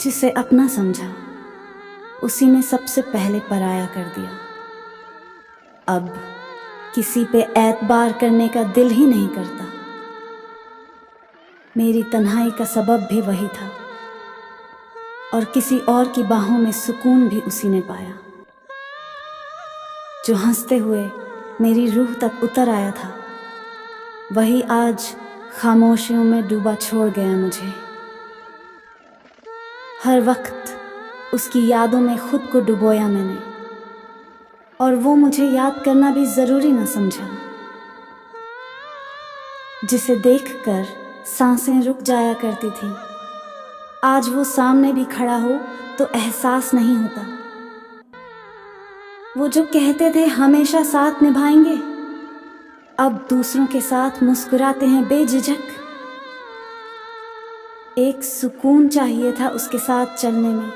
जिसे अपना समझा उसी ने सबसे पहले पराया कर दिया। अब किसी पे एतबार करने का दिल ही नहीं करता। मेरी तन्हाई का सबब भी वही था और किसी और की बाहों में सुकून भी उसी ने पाया। जो हंसते हुए मेरी रूह तक उतर आया था वही आज खामोशियों में डूबा छोड़ गया मुझे। हर वक्त उसकी यादों में खुद को डुबोया मैंने और वो मुझे याद करना भी ज़रूरी न समझा। जिसे देखकर सांसें रुक जाया करती थी, आज वो सामने भी खड़ा हो तो एहसास नहीं होता। वो जो कहते थे हमेशा साथ निभाएंगे, अब दूसरों के साथ मुस्कुराते हैं बेझिझक। एक सुकून चाहिए था उसके साथ चलने में,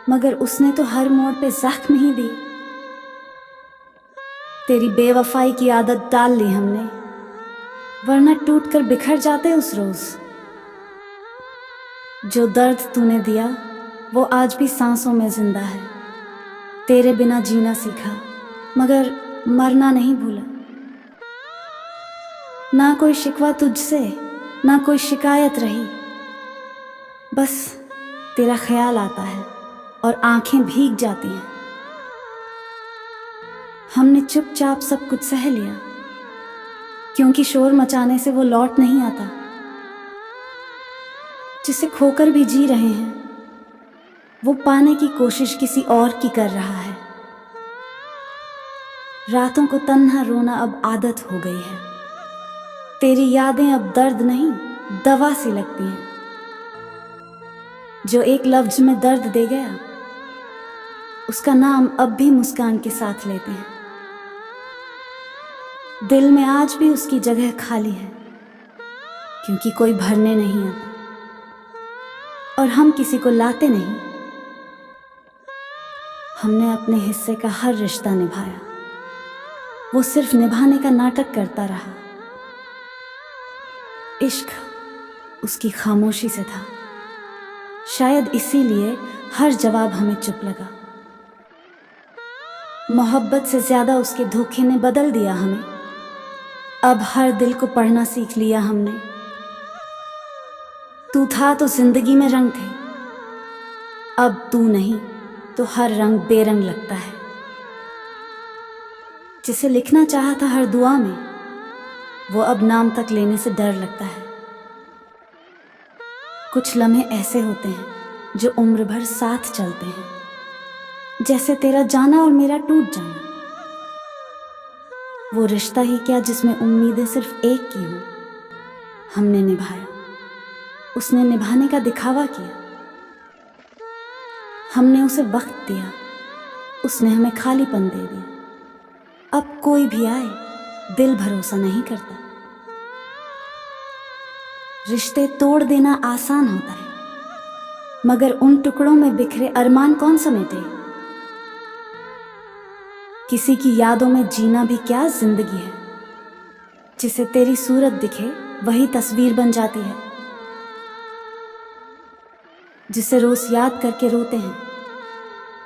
मगर उसने तो हर मोड़ पे जख्म ही दी। तेरी बेवफाई की आदत डाल ली हमने, वरना टूट कर बिखर जाते उस रोज। जो दर्द तूने दिया वो आज भी सांसों में जिंदा है। तेरे बिना जीना सीखा मगर मरना नहीं भूला। ना कोई शिकवा तुझसे, ना कोई शिकायत रही, बस तेरा ख्याल आता है और आंखें भीग जाती हैं। हमने चुपचाप सब कुछ सह लिया, क्योंकि शोर मचाने से वो लौट नहीं आता। जिसे खोकर भी जी रहे हैं, वो पाने की कोशिश किसी और की कर रहा है। रातों को तन्हा रोना अब आदत हो गई है। तेरी यादें अब दर्द नहीं, दवा सी लगती हैं। जो एक लफ्ज में दर्द दे गया, उसका नाम अब भी मुस्कान के साथ लेते हैं। दिल में आज भी उसकी जगह खाली है, क्योंकि कोई भरने नहीं आता और हम किसी को लाते नहीं। हमने अपने हिस्से का हर रिश्ता निभाया, वो सिर्फ निभाने का नाटक करता रहा। इश्क उसकी खामोशी से था, शायद इसीलिए हर जवाब हमें चुप लगा। मोहब्बत से ज्यादा उसके धोखे ने बदल दिया हमें। अब हर दिल को पढ़ना सीख लिया हमने। तू था तो जिंदगी में रंग थे, अब तू नहीं तो हर रंग बेरंग लगता है। जिसे लिखना चाहा था हर दुआ में, वो अब नाम तक लेने से डर लगता है। कुछ लम्हे ऐसे होते हैं जो उम्र भर साथ चलते हैं, जैसे तेरा जाना और मेरा टूट जाना। वो रिश्ता ही क्या जिसमें उम्मीदें सिर्फ एक की हों, हमने निभाया, उसने निभाने का दिखावा किया। हमने उसे वक्त दिया, उसने हमें खालीपन दे दिया। अब कोई भी आए, दिल भरोसा नहीं करता। रिश्ते तोड़ देना आसान होता है, मगर उन टुकड़ों में बिखरे अरमान कौन समेटे। किसी की यादों में जीना भी क्या जिंदगी है। जिसे तेरी सूरत दिखे वही तस्वीर बन जाती है। जिसे रोज याद करके रोते हैं,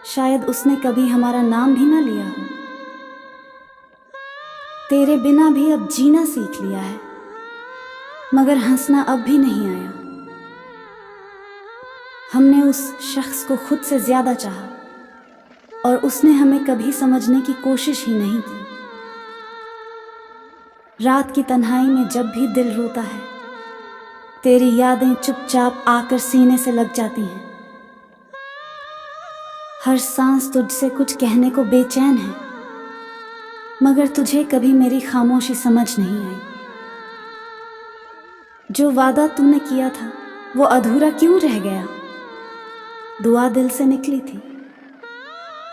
शायद उसने कभी हमारा नाम भी ना लिया हो। तेरे बिना भी अब जीना सीख लिया है, मगर हंसना अब भी नहीं आया। हमने उस शख्स को खुद से ज्यादा चाहा और उसने हमें कभी समझने की कोशिश ही नहीं की। रात की तन्हाई में जब भी दिल रोता है, तेरी यादें चुपचाप आकर सीने से लग जाती हैं। हर सांस तुझसे कुछ कहने को बेचैन है, मगर तुझे कभी मेरी खामोशी समझ नहीं आई। जो वादा तूने किया था वो अधूरा क्यों रह गया। दुआ दिल से निकली थी,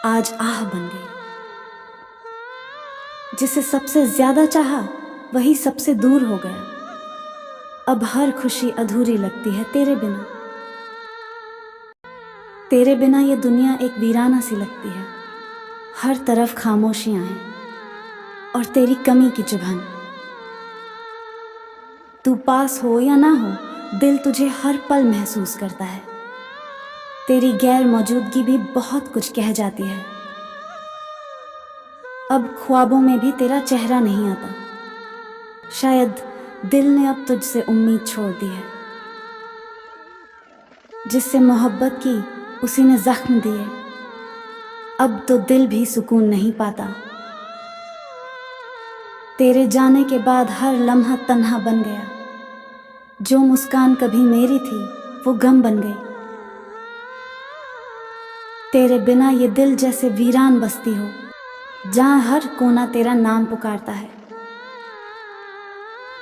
आज आह बन गई। जिसे सबसे ज्यादा चाहा वही सबसे दूर हो गया। अब हर खुशी अधूरी लगती है तेरे बिना। तेरे बिना ये दुनिया एक वीराना सी लगती है। हर तरफ खामोशियां हैं और तेरी कमी की चुभन। तू पास हो या ना हो, दिल तुझे हर पल महसूस करता है। तेरी गैर मौजूदगी भी बहुत कुछ कह जाती है। अब ख्वाबों में भी तेरा चेहरा नहीं आता। शायद दिल ने अब तुझसे उम्मीद छोड़ दी है। जिससे मोहब्बत की उसी ने जख्म दिए। अब तो दिल भी सुकून नहीं पाता। तेरे जाने के बाद हर लम्हा तन्हा बन गया। जो मुस्कान कभी मेरी थी वो गम बन गई। तेरे बिना ये दिल जैसे वीरान बस्ती हो, जहां हर कोना तेरा नाम पुकारता है।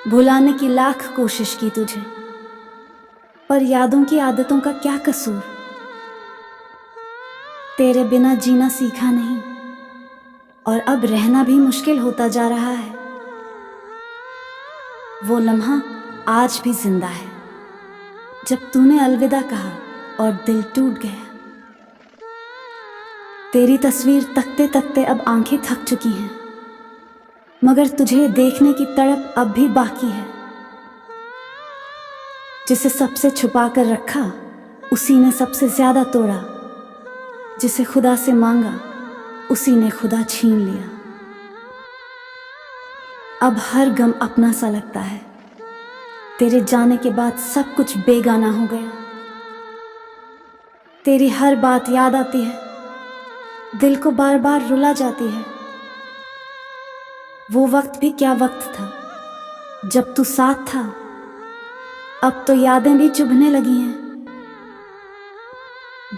भुलाने की लाख कोशिश की तुझे, पर यादों की आदतों का क्या कसूर। तेरे बिना जीना सीखा नहीं और अब रहना भी मुश्किल होता जा रहा है। वो लम्हा आज भी जिंदा है जब तूने अलविदा कहा और दिल टूट गया। तेरी तस्वीर तकते तकते अब आंखें थक चुकी हैं, मगर तुझे देखने की तड़प अब भी बाकी है। जिसे सबसे छुपा कर रखा उसी ने सबसे ज्यादा तोड़ा। जिसे खुदा से मांगा उसी ने खुदा छीन लिया। अब हर गम अपना सा लगता है। तेरे जाने के बाद सब कुछ बेगाना हो गया। तेरी हर बात याद आती है, दिल को बार बार रुला जाती है। वो वक्त भी क्या वक्त था जब तू साथ था। अब तो यादें भी चुभने लगी हैं।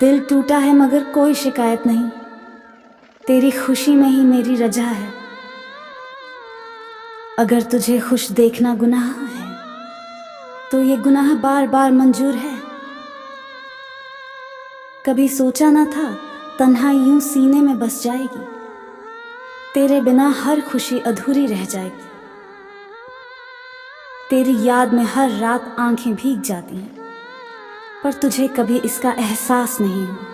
दिल टूटा है मगर कोई शिकायत नहीं। तेरी खुशी में ही मेरी रजा है। अगर तुझे खुश देखना गुनाह है तो ये गुनाह बार बार मंजूर है। कभी सोचा ना था तन्हाई यूं सीने में बस जाएगी। तेरे बिना हर खुशी अधूरी रह जाएगी। तेरी याद में हर रात आंखें भीग जाती हैं, पर तुझे कभी इसका एहसास नहीं हुआ।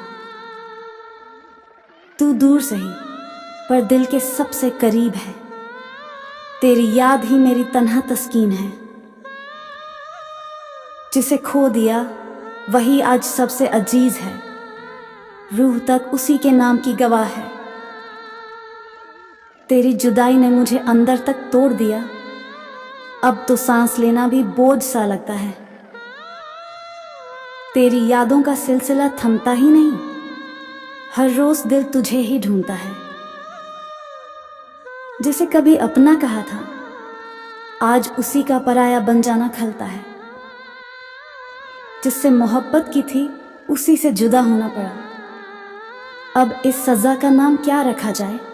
तू दूर सही पर दिल के सबसे करीब है। तेरी याद ही मेरी तन्हा तस्कीन है। जिसे खो दिया वही आज सबसे अजीज है। रूह तक उसी के नाम की गवाह है। तेरी जुदाई ने मुझे अंदर तक तोड़ दिया। अब तो सांस लेना भी बोझ सा लगता है। तेरी यादों का सिलसिला थमता ही नहीं। हर रोज दिल तुझे ही ढूंढता है। जिसे कभी अपना कहा था आज उसी का पराया बन जाना खलता है। जिससे मोहब्बत की थी उसी से जुदा होना पड़ा। अब इस सजा का नाम क्या रखा जाए।